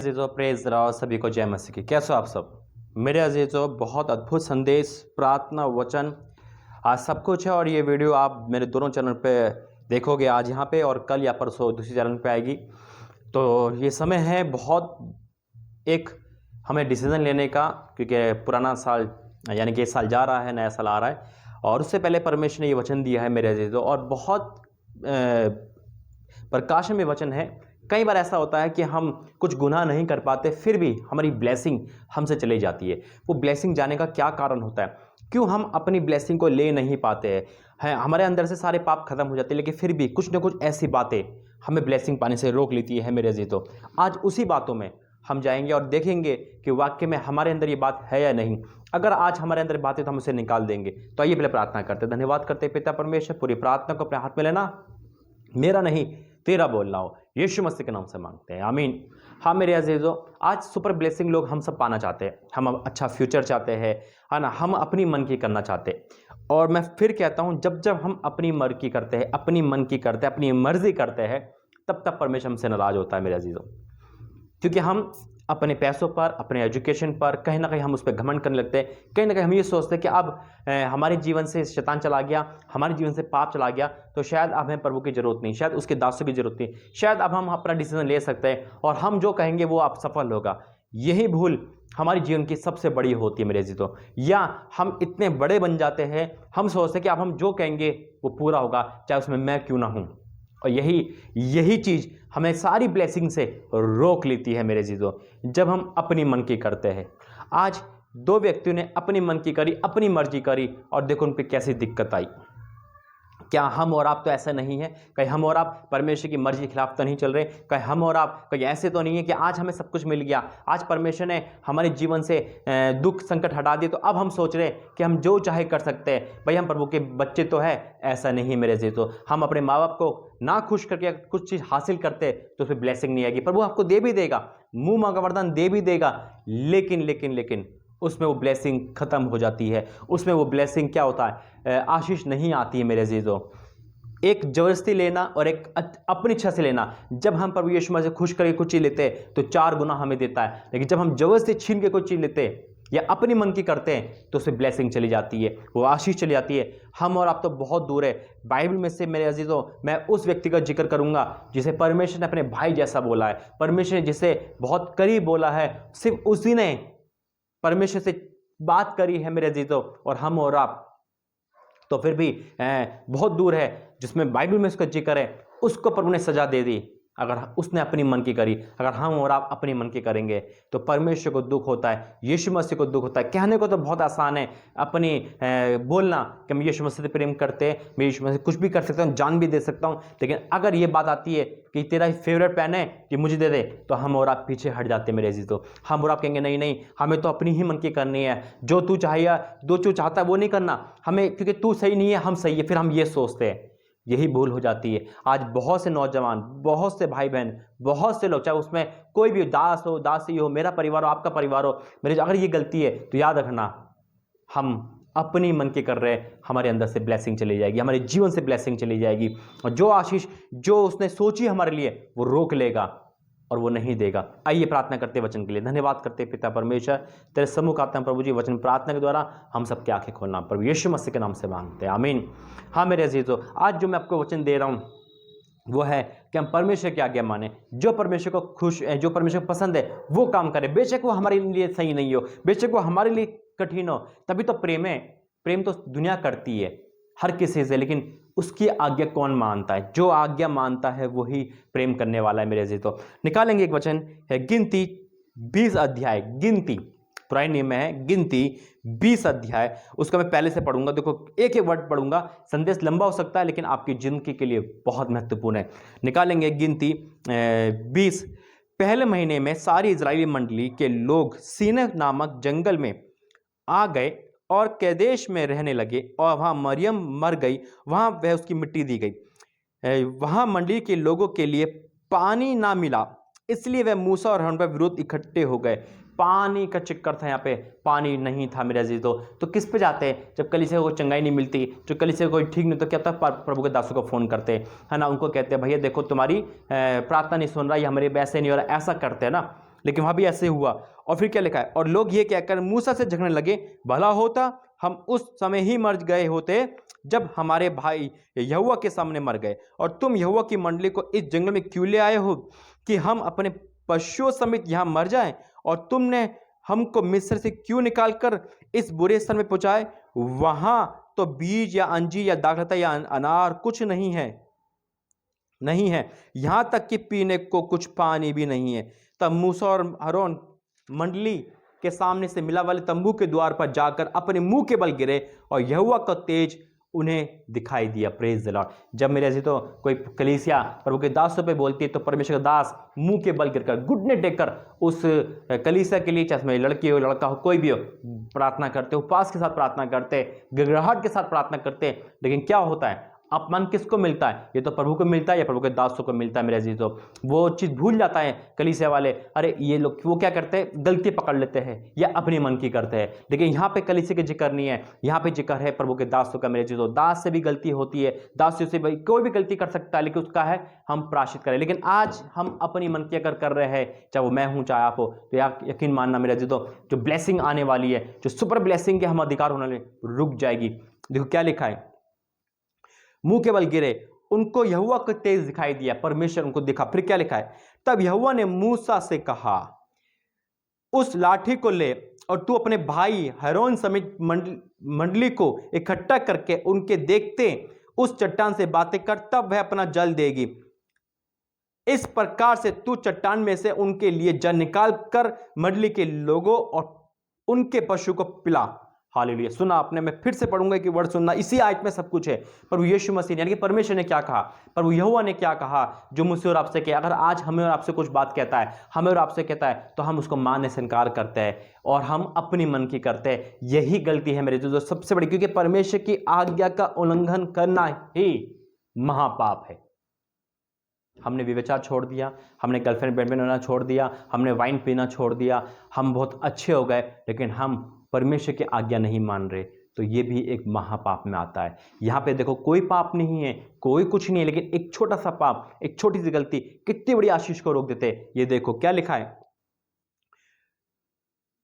अजीज़ो praise Rao सभी को जय मसीह की। कैसे हो आप सब मेरे अजीज़ो? बहुत अद्भुत संदेश, प्रार्थना, वचन, आज सब कुछ है। और ये वीडियो आप मेरे दोनों चैनल पे देखोगे, आज यहाँ पे और कल या परसों दूसरी चैनल पे आएगी। तो ये समय है बहुत एक हमें डिसीज़न लेने का, क्योंकि पुराना साल यानी कि इस साल जा रहा है, नया साल आ रहा है। और उससे पहले परमेश्वर ने ये वचन दिया है मेरे अजीज़ो, और बहुत प्रकाशन में वचन है। कई बार ऐसा होता है कि हम कुछ गुनाह नहीं कर पाते, फिर भी हमारी ब्लेसिंग हमसे चली जाती है। वो ब्लेसिंग जाने का क्या कारण होता है? क्यों हम अपनी ब्लेसिंग को ले नहीं पाते हैं? हमारे अंदर से सारे पाप खत्म हो जाते हैं, लेकिन फिर भी कुछ ना कुछ ऐसी बातें हमें ब्लेसिंग पाने से रोक लेती है मेरे अजीज़ों। आज उसी बातों में हम जाएंगे और देखेंगे कि वाक्य में हमारे अंदर ये बात है या नहीं। अगर आज हमारे अंदर बातें तो हम उसे निकाल देंगे। तो आइए पहले प्रार्थना करते हैं। धन्यवाद करते हैं पिता परमेश्वर, पूरी प्रार्थना को अपने हाथ में लेना, मेरा नहीं तेरा बोलना हो, यीशु मसीह के नाम से मांगते हैं, आमीन। हाँ मेरे अजीज़ों, आज सुपर ब्लेसिंग लोग हम सब पाना चाहते हैं। हम अच्छा फ्यूचर चाहते हैं, है ना। हम अपनी मन की करना चाहते हैं। और मैं फिर कहता हूँ, जब जब हम अपनी मर्जी करते हैं, अपनी मन की करते हैं, अपनी मर्जी करते हैं, तब तब परमेश्वर हमसे नाराज होता है मेरे अजीज़ों। क्योंकि हम अपने पैसों पर, अपने एजुकेशन पर कहीं ना कहीं हम उस पर घमंड करने लगते हैं। कहीं ना कहीं हम ये सोचते हैं कि अब हमारे जीवन से शैतान चला गया, हमारे जीवन से पाप चला गया, तो शायद अब हमें प्रभु की जरूरत नहीं, शायद उसके दासों की जरूरत नहीं, शायद अब हम अपना डिसीजन ले सकते हैं और हम जो कहेंगे वो अब सफल होगा। यही भूल हमारी जीवन की सबसे बड़ी होती है मेरे अजीज़ों। या हम इतने बड़े बन जाते हैं, हम सोचते हैं कि अब हम जो कहेंगे वो पूरा होगा, चाहे उसमें मैं क्यों ना हूँ। और यही चीज़ हमें सारी ब्लेसिंग से रोक लेती है मेरे अजीज़ों, जब हम अपनी मन की करते हैं। आज दो व्यक्तियों ने अपनी मन की करी, अपनी मर्जी करी, और देखो उन पर कैसी दिक्कत आई। क्या हम और आप तो ऐसा नहीं है? कहीं हम और आप परमेश्वर की मर्जी के खिलाफ तो नहीं चल रहे? कहीं हम और आप कहीं ऐसे तो नहीं है कि आज हमें सब कुछ मिल गया, आज परमेश्वर ने हमारे जीवन से दुख संकट हटा दिए, तो अब हम सोच रहे हैं कि हम जो चाहे कर सकते हैं, भाई हम प्रभु के बच्चे तो है? ऐसा नहीं मेरे अजीज़ों। हम अपने माँ बाप को ना खुश करके कुछ चीज़ हासिल करते तो उसमें ब्लेसिंग नहीं आएगी। प्रभु आपको दे भी देगा, मुंह मांगा वरदान दे भी देगा, लेकिन उसमें वो ब्लेसिंग खत्म हो जाती है। उसमें वो ब्लेसिंग क्या होता है? आशीष नहीं आती है मेरे अजीज़ों। एक जबरदस्ती लेना और एक अपनी इच्छा से लेना। जब हम प्रभु यीशु मसीह से खुश करके कुछ चीज़ लेते हैं तो 4 गुना हमें देता है, लेकिन जब हम जबरदस्ती छीन के कुछ चीज़ लेते हैं या अपनी मन की करते हैं तो उससे ब्लेसिंग चली जाती है, वो आशीष चली जाती है। हम और आप तो बहुत दूर है। बाइबल में से मेरे अजीज़ों, मैं उस व्यक्ति का जिक्र करूंगा जिसे परमेश्वर ने अपने भाई जैसा बोला है, परमेश्वर ने जिसे बहुत करीब बोला है। सिर्फ उसी ने परमेश्वर से बात करी है मेरे अजीज़ों, और हम और आप तो फिर भी बहुत दूर है। जिसमें बाइबल में उसका जिक्र है, उसको प्रभु ने सजा दे दी अगर उसने अपनी मन की करी। अगर हम और आप अपनी मन की करेंगे तो परमेश्वर को दुख होता है, यीशु मसीह को दुख होता है। कहने को तो बहुत आसान है अपनी बोलना कि हम यीशु मसीह से प्रेम करते हैं, मैं यीशु मसीह कुछ भी कर सकता हूँ, जान भी दे सकता हूँ, लेकिन अगर ये बात आती है कि तेरा फेवरेट पेन है कि मुझे दे दे, तो हम और आप पीछे हट जाते हैं मेरे अजीज़ों। हम और आप कहेंगे नहीं, हमें तो अपनी ही मन की करनी है, जो तू चाहिए, जो तू चाहता है वो नहीं करना हमें, क्योंकि तू सही नहीं है, हम सही है। फिर हम ये सोचते हैं, यही भूल हो जाती है। आज बहुत से नौजवान, बहुत से भाई बहन, बहुत से लोग, चाहे उसमें कोई भी दास हो, दासी हो, मेरा परिवार हो, आपका परिवार हो, मेरे अगर ये गलती है तो याद रखना, हम अपनी मन के कर रहे हैं, हमारे अंदर से ब्लेसिंग चली जाएगी, हमारे जीवन से ब्लेसिंग चली जाएगी, और जो आशीष जो उसने सोची हमारे लिए वो रोक लेगा और वो नहीं देगा। आइए प्रार्थना करते वचन के लिए। धन्यवाद करते पिता परमेश्वर, तेरे सम्मुख आते हैं प्रभु जी, वचन प्रार्थना के द्वारा हम सबकी आंखें खोलना प्रभु यीशु मसीह के नाम से मांगते हैं, आमीन। हाँ मेरे अजीज़ों, आज जो मैं आपको वचन दे रहा हूँ वो है कि हम परमेश्वर की आज्ञा माने, जो परमेश्वर को खुश है, जो परमेश्वर को पसंद है वो काम करें। बेशक वो हमारे लिए सही नहीं हो, बेशक वो हमारे लिए कठिन हो, तभी तो प्रेम है। प्रेम तो दुनिया करती है हर किसी से, लेकिन उसकी आज्ञा कौन मानता है? जो आज्ञा मानता है वही प्रेम करने वाला है मेरे अजीज़ों। निकालेंगे एक वचन है गिनती 20 अध्याय, गिनती पुराने नियम में है गिनती 20 अध्याय, उसका मैं पहले से पढ़ूंगा। देखो एक एक वर्ड पढ़ूंगा, संदेश लंबा हो सकता है लेकिन आपकी जिंदगी के लिए बहुत महत्वपूर्ण है। निकालेंगे गिनती 20। पहले महीने में सारी इजरायली मंडली के लोग सीनह नामक जंगल में आ गए और कैदेश में रहने लगे, और वहाँ मरियम मर गई, वहाँ वह उसकी मिट्टी दी गई। वहाँ मंडली के लोगों के लिए पानी ना मिला, इसलिए वह मूसा और हारून पर विरोध इकट्ठे हो गए। पानी का चक्कर था, यहाँ पे पानी नहीं था मेरे अजीज़ों। तो किस पे जाते हैं जब कलीसिया को चंगाई नहीं मिलती, जो कलीसिया को कोई ठीक नहीं, तो क्या होता है? प्रभु के दासों को फ़ोन करते हैं, है ना, उनको कहते हैं भैया देखो तुम्हारी प्रार्थना नहीं सुन रहा, ये हमारे वैसे नहीं हो रहा, ऐसा करते हैं ना। लेकिन वहाँ भी ऐसे हुआ। और फिर क्या लिखा है, और लोग ये कहकर मूसा से झगड़ने लगे, भला होता हम उस समय ही मर गए होते जब हमारे भाई यहोवा के सामने मर गए, और तुम यहोवा की मंडली को इस जंगल में क्यों ले आए हो कि हम अपने पशुओं समेत यहाँ मर जाएं, और तुमने हमको मिस्र से क्यों निकालकर इस बुरे स्थान में पहुंचाए, वहां तो बीज या अंजीर या दाखलता या अनार कुछ नहीं है, यहां तक कि पीने को कुछ पानी भी नहीं है। तब मूसा और हारून मंडली के सामने से मिला वाले तंबू के द्वार पर जाकर अपने मुंह के बल गिरे, और यहोवा का तेज उन्हें दिखाई दिया। Praise the Lord. जब मेरे ऐसी तो कोई कलीसिया प्रभु के दासों पे बोलती है, तो परमेश्वर का दास मुंह के बल गिरकर घुटने टेककर उस कलीसिया के लिए, चाहे लड़की हो लड़का हो कोई भी हो, प्रार्थना करते, उपवास के साथ प्रार्थना करते, गिड़गिड़ाहट के साथ प्रार्थना करते। लेकिन क्या होता है, अपमान किसको मिलता है? ये तो प्रभु को मिलता है या प्रभु के दासों को मिलता है मेरे अजीजों। वो चीज़ भूल जाता है कलीसिया वाले, अरे ये लोग वो क्या करते हैं, गलती पकड़ लेते हैं या अपने मन की करते हैं। लेकिन यहाँ पे कलीसिया के जिक्र नहीं है, यहाँ पे जिक्र है प्रभु के दासों का मेरे अजीजों। दास से भी गलती होती है, दास से भाई कोई भी गलती कर सकता है, लेकिन उसका है हम प्रायश्चित करें। लेकिन आज हम अपनी मन की अगर कर रहे हैं, चाहे वो मैं हूँ चाहे आप हो, तो यकीन मानना मेरे अजीजों, जो ब्लेसिंग आने वाली है, जो सुपर ब्लेसिंग के हम अधिकार होने वाले, रुक जाएगी। देखो क्या लिखा है, मुंह के बल गिरे, उनको यहोवा को तेज दिखाई दिया, परमेश्वर उनको दिखा। फिर क्या लिखा है, तब यहोवा ने मूसा से कहा, उस लाठी को ले और तू अपने भाई हारून समेत मंडली को इकट्ठा करके उनके देखते उस चट्टान से बातें कर, तब वह अपना जल देगी। इस प्रकार से तू चट्टान में से उनके लिए जल निकाल कर मंडली के लोगों और उनके पशु को पिला। हालेलुया। सुना आपने, मैं फिर से पढ़ूंगा कि वर्ड सुनना, इसी आयत में सब कुछ है। प्रभु यीशु मसीह यानी कि परमेश्वर ने क्या कहा, प्रभु यहोवा ने क्या कहा, जो मुझसे और आपसे किया। अगर आज हमें और आपसे कुछ बात कहता है, हमें और आपसे कहता है, तो हम उसको मानने से इनकार करते हैं और हम अपनी मन की करते हैं। यही गलती है मेरे जो सबसे बड़ी, क्योंकि परमेश्वर की आज्ञा का उल्लंघन करना ही महापाप है। हमने व्यभिचार छोड़ दिया, हमने गर्लफ्रेंड बॉयफ्रेंड होना छोड़ दिया, हमने वाइन पीना छोड़ दिया, हम बहुत अच्छे हो गए, लेकिन हम परमेश्वर की आज्ञा नहीं मान रहे, तो ये भी एक महापाप में आता है। यहाँ पे देखो कोई पाप नहीं है, कोई कुछ नहीं है, लेकिन एक छोटा सा पाप, एक छोटी सी गलती कितनी बड़ी आशीष को रोक देते। ये देखो क्या लिखा है,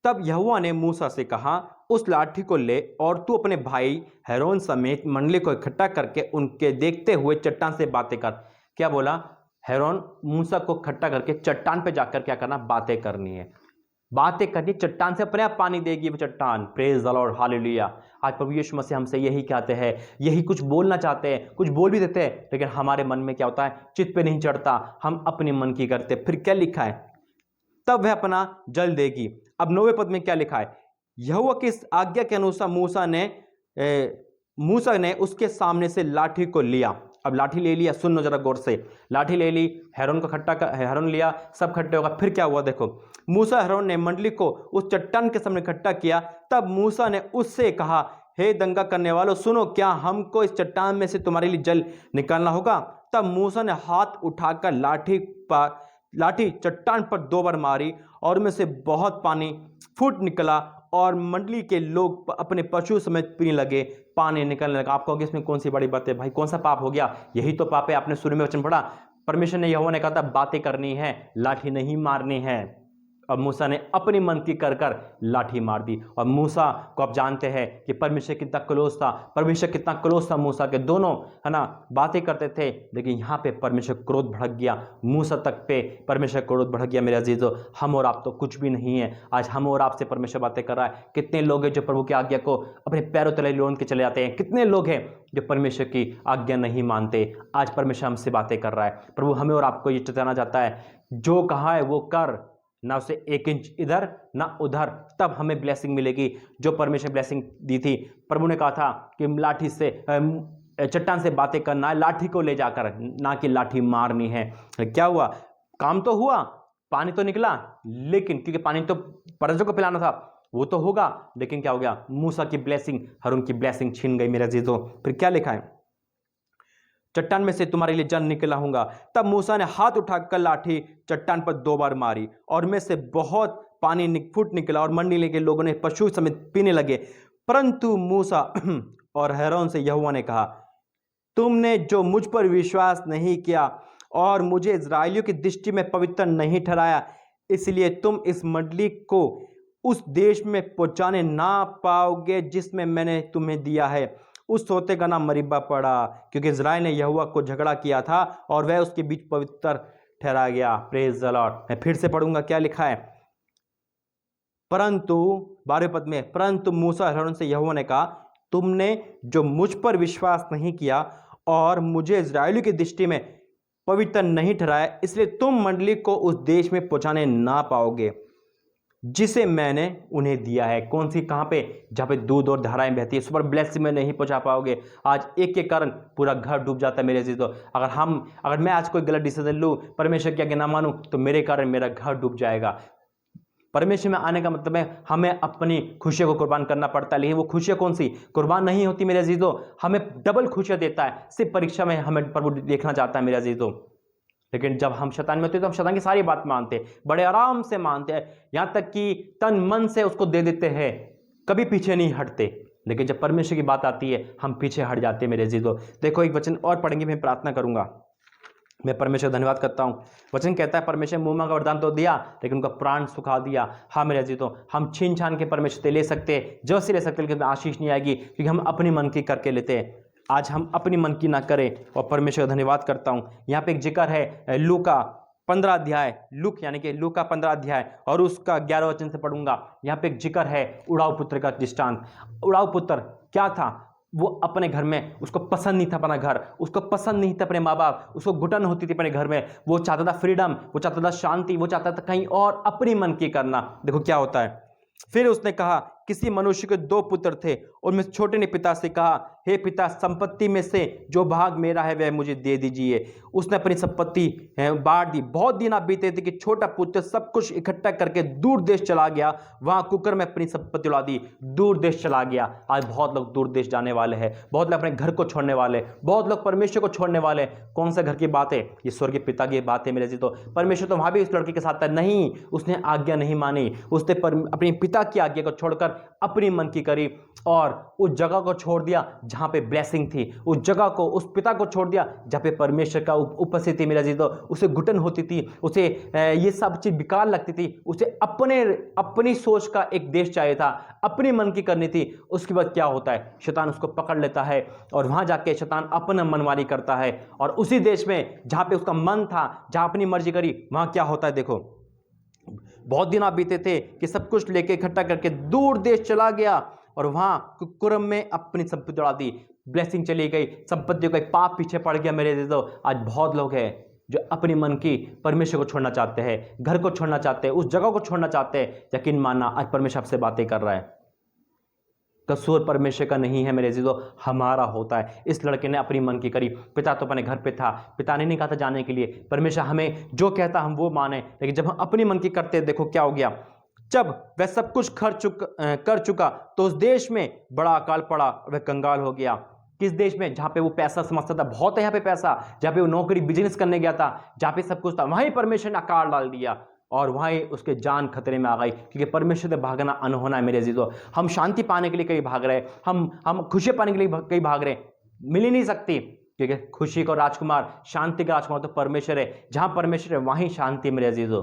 तब यहोवा ने मूसा से कहा, उस लाठी को ले और तू अपने भाई हारून समेत मंडली को इकट्ठा करके उनके देखते हुए चट्टान से बातें कर। क्या बोला, हारून मूसा को इकट्ठा करके चट्टान पे जाकर क्या करना, बातें करनी है। बातें करनी, चट्टान से अपने आप पानी देगी वो चट्टान। Praise the Lord, hallelujah. आज प्रभु यीशु मसीह हमसे यही कहते हैं, यही कुछ बोलना चाहते हैं, कुछ बोल भी देते हैं, लेकिन हमारे मन में क्या होता है, चित्त पे नहीं चढ़ता, हम अपने मन की करते। फिर क्या लिखा है, तब वह अपना जल देगी। अब 9वें पद में क्या लिखा है, यहोवा की आज्ञा के अनुसार मूसा ने उसके सामने से लाठी को लिया। अब लाठी ले लिया, सुनो जरा गौर से, लाठी ले ली, हारून को हारून लिया, सब खट्टे होगा। फिर क्या हुआ देखो, मूसा हारून ने मंडली को उस चट्टान के सामने इकट्ठा किया। तब मूसा ने उससे कहा, हे दंगा करने वालों, सुनो, क्या हमको इस चट्टान में से तुम्हारे लिए जल निकालना होगा? तब मूसा ने हाथ उठाकर लाठी चट्टान पर 2 बार मारी और उनमें से बहुत पानी फूट निकला और मंडली के लोग अपने पशु समेत पीने लगे, पानी निकलने लगा। आपको इसमें कौन सी बड़ी बात है भाई, कौन सा पाप हो गया? यही तो पाप है। आपने शुरू में वचन पढ़ा, परमेश्वर ने यहोवा ने कहा था बातें करनी है, लाठी नहीं मारनी है। अब मूसा ने अपनी मन की कर लाठी मार दी। और मूसा को आप जानते हैं कि परमेश्वर कितना क्लोज था, परमेश्वर कितना क्लोज था मूसा के, दोनों है ना बातें करते थे। लेकिन यहाँ पे परमेश्वर क्रोध भड़क गया, मूसा तक पे परमेश्वर क्रोध भड़क गया। मेरे अजीजों, हम और आप तो कुछ भी नहीं है। आज हम और आपसे परमेश्वर बातें कर रहा है। कितने लोग हैं जो प्रभु की आज्ञा को अपने पैरों तले लोन के चले जाते हैं, कितने लोग हैं जो परमेश्वर की आज्ञा नहीं मानते। आज परमेश्वर हमसे बातें कर रहा है। प्रभु हमें और आपको ये चेताना चाहता है, जो कहा है वो कर, ना उसे 1 इंच इधर ना उधर, तब हमें ब्लेसिंग मिलेगी। जो परमेश्वर ब्लेसिंग दी थी, प्रभु ने कहा था कि लाठी से चट्टान से बातें करना है, लाठी को ले जाकर, ना कि लाठी मारनी है। क्या हुआ, काम तो हुआ, पानी तो निकला, लेकिन क्योंकि पानी तो प्रजा को पिलाना था, वो तो होगा, लेकिन क्या हो गया, मूसा की ब्लेसिंग, हारून की ब्लेसिंग छीन गई। मेरे अजीजों, फिर क्या लिखा है, चट्टान में से तुम्हारे लिए जल निकला हूंगा। तब मूसा ने हाथ उठाकर लाठी चट्टान पर 2 बार मारी और में से बहुत पानी फूट निकला और मंडली के लोगों ने पशु समेत पीने लगे। परंतु मूसा और हारून से यहोवा ने कहा, तुमने जो मुझ पर विश्वास नहीं किया और मुझे इस्राएलियों की दृष्टि में पवित्र नहीं ठहराया, इसलिए तुम इस मंडली को उस देश में पहुंचाने ना पाओगे जिसमें मैंने तुम्हें दिया है। उस सोते का नाम मरीबा पड़ा, क्योंकि इज़राइल ने यहोवा को झगड़ा किया था और वह उसके बीच पवित्र ठहरा गया। Praise the Lord. मैं फिर से पढ़ूंगा, क्या लिखा है। परंतु 12वें पद में, परंतु मूसा हारून से यहोवा ने कहा, तुमने जो मुझ पर विश्वास नहीं किया और मुझे इज़राइलियों की दृष्टि में पवित्र नहीं ठहराया, इसलिए तुम मंडली को उस देश में पहुंचाने ना पाओगे जिसे मैंने उन्हें दिया है। कौन सी, कहां पे? जहां पे दूध और धाराएं बहती है। सुपर ब्लेसिंग में नहीं पहुंचा पाओगे। आज एक के कारण पूरा घर डूब जाता है मेरे अजीजों। अगर मैं आज कोई गलत डिसीजन लूं, परमेश्वर की आज्ञा ना मानूं, तो मेरे कारण मेरा घर डूब जाएगा। परमेश्वर में आने का मतलब है हमें अपनी खुशियों को कुर्बान करना पड़ता है, लेकिन वो खुशियां कौन सी कुर्बान नहीं होती मेरे अजीजों। हमें डबल खुशियां देता है। सिर्फ परीक्षा में हमें प्रभु देखना चाहता है मेरे अजीजों, लेकिन जब हम शैतान में होते हैं तो हम शैतान की सारी बात मानते हैं, बड़े आराम से मानते हैं, यहां तक कि तन मन से उसको दे देते हैं, कभी पीछे नहीं हटते। लेकिन जब परमेश्वर की बात आती है हम पीछे हट जाते हैं मेरे अजीजों। देखो एक वचन और पढ़ेंगे, मैं प्रार्थना करूंगा। मैं परमेश्वर धन्यवाद करता हूं। वचन कहता है परमेश्वर मुंह मांगा वरदान तो दिया, लेकिन उनका प्राण सुखा दिया। हाँ मेरे अजीजों, हम छीन छान के परमेश्वर से ले सकते, जब से ले सकते, लेकिन आशीष नहीं आएगी, क्योंकि हम अपनी मन की करके लेते हैं। आज हम अपनी मन की ना करें, और परमेश्वर धन्यवाद करता हूं। यहाँ पे एक जिक्र है लूका 15 अध्याय, यानी कि लूका 15 अध्याय और उसका 11 वचन से पढ़ूंगा। यहाँ पे एक जिक्र है उड़ाऊ पुत्र का दृष्टांत। उड़ाऊ पुत्र क्या था? वो अपने घर में, उसको पसंद नहीं था अपना घर, उसको पसंद नहीं था अपने माँ बाप, उसको घुटन होती थी अपने घर में। वो चाहता था फ्रीडम, वो चाहता था शांति, वो चाहता था कहीं और अपनी मन की करना। देखो क्या होता है। फिर उसने कहा, किसी मनुष्य के 2 पुत्र थे, उनमें छोटे ने पिता से कहा, हे पिता, संपत्ति में से जो भाग मेरा है वह मुझे दे दीजिए। उसने अपनी संपत्ति बांट दी। बहुत दिन आप बीते थे कि छोटा पुत्र सब कुछ इकट्ठा करके दूर देश चला गया, वहां कुकर में अपनी संपत्ति उड़ा दी, दूर देश चला गया। आज बहुत लोग दूर देश जाने वाले हैं, बहुत लोग अपने घर को छोड़ने वाले, बहुत लोग परमेश्वर को छोड़ने वाले। कौन सा घर की बात है? ये स्वर्गीय पिता की बात है मेरे जी। तो परमेश्वर तो वहां भी इस लड़के के साथ था, नहीं, उसने आज्ञा नहीं मानी, उसने अपनी पिता की आज्ञा को छोड़कर अपनी मन की करी और उस जगह को छोड़ दिया जहां पे ब्लेसिंग थी, उस जगह को, उस पिता को छोड़ दिया जहां पे परमेश्वर का उपस्थिति थी मेरा जी। तो उसे घुटन होती थी, उसे ये सब चीज बेकार लगती थी, उसे अपनी सोच का एक देश चाहिए था, अपनी मन की करनी थी। उसके बाद क्या होता है? शैतान उसको पकड़ लेता है और वहां जाके शैतान अपना मनमानी करता है, और उसी देश में जहां पे उसका मन था, जहां अपनी मर्जी करी, वहां क्या होता है? देखो, बहुत दिन आप बीते थे कि सब कुछ लेके इकट्ठा करके दूर देश चला गया और वहां कुकरम में अपनी संपत्ति उड़ा दी, ब्लेसिंग चली गई, संपत्तियों का पाप पीछे पड़ गया मेरे दोस्तों। आज बहुत लोग हैं जो अपनी मन की परमेश्वर को छोड़ना चाहते हैं, घर को छोड़ना चाहते हैं, उस जगह को छोड़ना चाहते हैं। यकीन मानना, आज परमेश्वर आपसे बातें कर रहा है। कसूर परमेश्वर का नहीं है मेरे अजीजों, हमारा होता है। इस लड़के ने अपनी मन की करी। पिता तो अपने घर पे था, पिता ने नहीं कहा था जाने के लिए। परमेश्वर हमें जो कहता हम वो माने, लेकिन जब हम अपनी मन की करते, देखो क्या हो गया। जब वह सब कुछ कर चुका तो उस देश में बड़ा अकाल पड़ा और वह कंगाल हो गया। किस देश में? जहां पे वो पैसा समझता था, बहुत है यहाँ पे पैसा, जहां पे वो नौकरी बिजनेस करने गया था, जहां पे सब कुछ था, वहीं परमेश्वर ने अकाल डाल दिया और वहीं उसके जान खतरे में आ गई, क्योंकि परमेश्वर से भागना अनहोना है मेरे अजीजों। हम शांति पाने के लिए कहीं भाग रहे, हम खुशी पाने के लिए कहीं भाग रहे, मिल ही नहीं सकती, क्योंकि खुशी का राजकुमार, शांति का राजकुमार तो परमेश्वर है। जहां परमेश्वर है वहीं शांति मेरे अजीजों।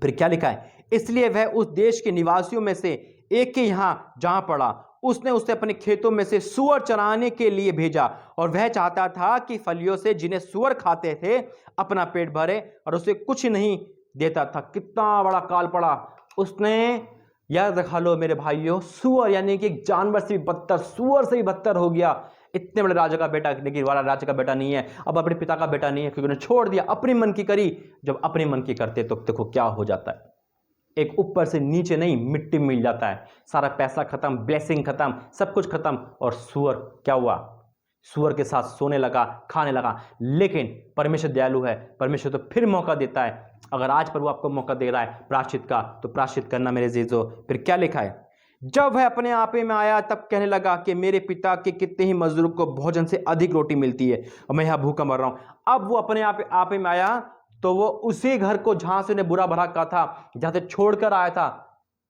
फिर क्या लिखा है? इसलिए वह उस देश के निवासियों में से एक के यहां जहां पड़ा, उसने उसे अपने खेतों में से सूअर चराने के लिए भेजा, और वह चाहता था कि फलियों से जिन्हें सूअर खाते थे अपना पेट भरे, और उसे कुछ नहीं देता था। कितना बड़ा काल पड़ा उसने। याद रखा लो मेरे भाइयों, सूअर यानी कि जानवर से भी बदतर, सूअर से भी बदतर हो गया। इतने बड़े राजा का बेटा, लेकिन वाला राजा का बेटा नहीं है, अब अपने पिता का बेटा नहीं है, क्योंकि उन्होंने छोड़ दिया, अपनी मन की करी। जब अपने मन की करते तो देखो क्या हो जाता है। एक ऊपर से नीचे नहीं, मिट्टी मिल जाता है, सारा पैसा खत्म, ब्लेसिंग खत्म, सब कुछ खत्म। और सूअर क्या हुआ? सूअर के साथ सोने लगा, खाने लगा। लेकिन परमेश्वर दयालु है, परमेश्वर तो फिर मौका देता है। अगर आज प्रभु आपको मौका दे रहा है प्रायश्चित का, तो प्रायश्चित करना मेरे जीजो। फिर क्या लिखा है? जब वह अपने आपे में आया तब कहने लगा कि मेरे पिता के कितने ही मजदूरों को भोजन से अधिक रोटी मिलती है और मैं यहाँ भूखा मर रहा हूं। अब वो अपने आपे में आया तो वो उसी घर को जहां से उन्हें बुरा भला कहा था, जहां से छोड़कर आया था,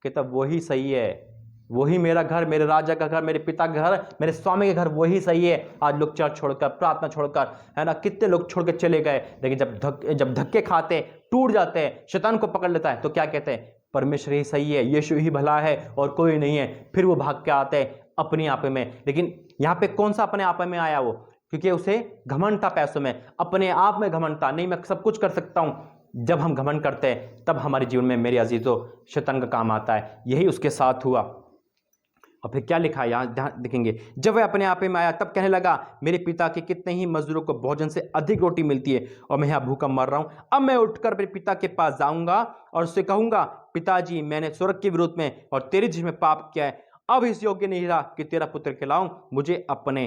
कि तब वही सही है, वही मेरा घर, मेरे राजा का घर, मेरे पिता का घर, मेरे स्वामी के घर वही सही है। आज लोग चर्च छोड़कर, प्रार्थना छोड़कर, है ना, कितने लोग छोड़ के चले गए, लेकिन जब धक्के खाते, टूट जाते हैं, शैतान को पकड़ लेता है, तो क्या कहते हैं? परमेश्वर ही सही है, यीशु ही भला है और कोई नहीं है। फिर वो भाग के आते हैं अपने आपे में। लेकिन यहाँ पे कौन सा अपने आपे में आया वो? क्योंकि उसे घमंड था पैसों में, अपने आप में घमंड था, नहीं मैं सब कुछ कर सकता हूं। जब हम घमंड करते हैं तब हमारे जीवन में, मेरे अजीजों, शैतान का काम आता है। यही उसके साथ हुआ। और फिर क्या लिखा है यहाँ, ध्यान देखेंगे। जब वह अपने आप में आया तब कहने लगा, मेरे पिता के कितने ही मजदूरों को भोजन से अधिक रोटी मिलती है और मैं यहाँ भूखा मर रहा हूँ। अब मैं उठकर अपने पिता के पास जाऊंगा और उससे कहूंगा, पिताजी, मैंने स्वर्ग के विरोध में और तेरी दृष्टि में पाप किया है। अब इस योग्य नहीं रहा कि तेरा पुत्र खिलाऊं, मुझे अपने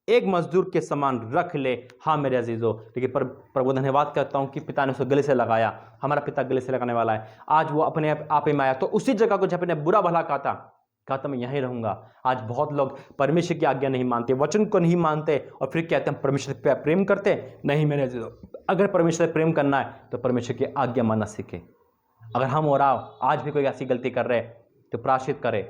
एक मजदूर के समान रख ले। हाँ मेरे अजीजों, लेकिन प्रभु धन्यवाद करता हूं कि पिता ने उसे गले से लगाया। हमारा पिता गले से लगाने वाला है। आज वो अपने आप में आया, तो उसी जगह को जब ने बुरा भला कहा था मैं यहीं रहूंगा। आज बहुत लोग परमेश्वर की आज्ञा नहीं मानते, वचन को नहीं मानते, और फिर कहते हैं परमेश्वर पे प्रेम करते। नहीं मेरे अजीजों, अगर परमेश्वर से प्रेम करना है तो परमेश्वर की आज्ञा मानना सीखे। अगर हम और आप आज भी कोई ऐसी गलती कर रहे हैं तो प्रायश्चित करें,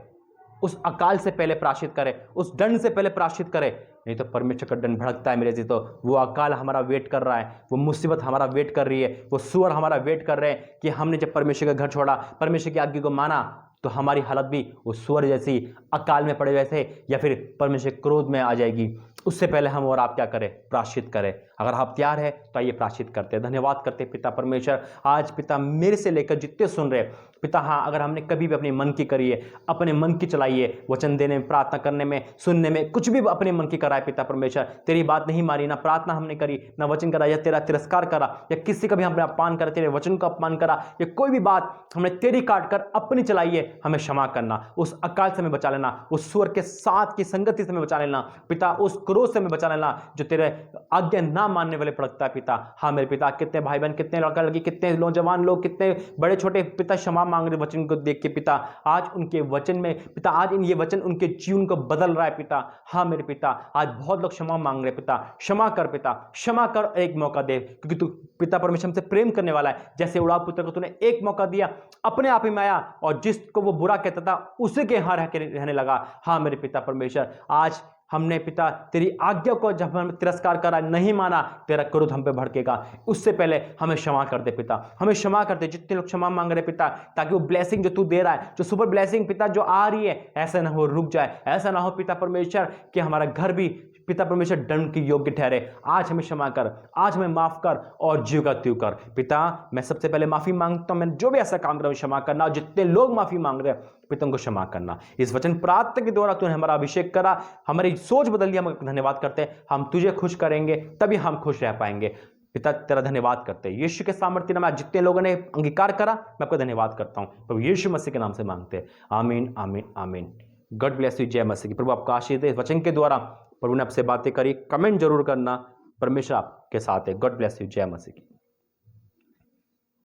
उस अकाल से पहले प्रायश्चित करें, उस दंड से पहले प्रायश्चित करें। नहीं तो परमेश्वर का दंड भड़कता है मेरे जी। तो वो अकाल हमारा वेट कर रहा है, वो मुसीबत हमारा वेट कर रही है, वो सुअर हमारा वेट कर रहे हैं कि हमने जब परमेश्वर का घर छोड़ा, परमेश्वर की आज्ञा को माना, तो हमारी हालत भी वो सुअर जैसी अकाल में पड़े वैसे, या फिर परमेश्वर क्रोध में आ जाएगी। उससे पहले हम और आप क्या करें? प्रायश्चित करें। अगर आप तैयार है तो आइए प्रायश्चित करते हैं। धन्यवाद करते पिता परमेश्वर। आज पिता मेरे से लेकर जितने सुन रहे पिता, हाँ अगर हमने कभी भी अपने मन की करी है, अपने मन की चलाई है, वचन देने में, प्रार्थना करने में, सुनने में, कुछ भी अपने मन की करा है पिता परमेश्वर, तेरी बात नहीं मानी, ना प्रार्थना हमने करी, ना वचन करा, या तेरा तिरस्कार करा, या किसी का भी हमने अपमान करा, तेरे वचन का अपमान करा, या कोई भी बात हमने तेरी काट कर अपनी चलाई है, हमें क्षमा करना। उस अकाल से हमें बचा लेना, उस सुअर के साथ की संगति से हमें बचा लेना पिता, उस क्रोध से हमें बचा लेना जो तेरे आज्ञा ना मानने वाले भड़कता है पिता। हाँ मेरे पिता, कितने भाई बहन, कितने लड़का लड़की, कितने नौजवान लोग, कितने बड़े छोटे पिता क्षमा मांग रहे वचन को देख के पिता। आज उनके वचन में पिता, आज ये वचन उनके जीवन को बदल रहा है पिता। हाँ मेरे पिता, आज बहुत लोग क्षमा मांग रहे पिता। क्षमा कर पिता, क्षमा कर, एक मौका दे, क्योंकि तू पिता परमेश्वर हमसे प्रेम करने वाला है। जैसे उड़ाव पुत्र को तूने एक मौका दिया, अपने आप ही में आया और जिसको वो बुरा कहता था उसी के यहाँ रहने लगा। हाँ मेरे पिता परमेश्वर, आज हमने पिता तेरी आज्ञा को जब हमने तिरस्कार करा, नहीं माना, तेरा क्रोध हम पे भड़केगा। उससे पहले हमें क्षमा कर दे पिता, हमें क्षमा कर दे। जितने लोग क्षमा मांग रहे पिता, ताकि वो ब्लेसिंग जो तू दे रहा है, जो सुपर ब्लेसिंग पिता जो आ रही है, ऐसा ना हो रुक जाए, ऐसा ना हो पिता परमेश्वर कि हमारा घर भी पिता परमेश्वर दंड के योग्य ठहरे। आज हमें क्षमा कर, आज हमें माफ कर और जीव का त्यू कर पिता। मैं सबसे पहले माफी मांगता हूं, मैंने जो भी ऐसा काम कर रहा हूं क्षमा करना, और जितने लोग माफी मांग रहे हैं पिता उनको क्षमा करना। इस वचन प्रार्थना के द्वारा तूने हमारा अभिषेक करा, हमारी सोच बदल दी, हम धन्यवाद करते हैं। हम तुझे खुश करेंगे तभी हम खुश रह पाएंगे पिता। तेरा धन्यवाद करते हैं यीशु के सामर्थ्य नाम। जितने लोगों ने अंगीकार करा मैं आपका धन्यवाद करता हूं, प्रभु यीशु मसीह के नाम से मांगते हैं, आमीन आमीन आमीन। गॉड ब्लेस यू, जय मसीह की। प्रभु आपका आशीष दे। वचन के द्वारा प्रभु ने आपसे बातें करी, कमेंट जरूर करना। परमेश्वर आपके साथ है। गॉड ब्लेस यू, जय मसीह की।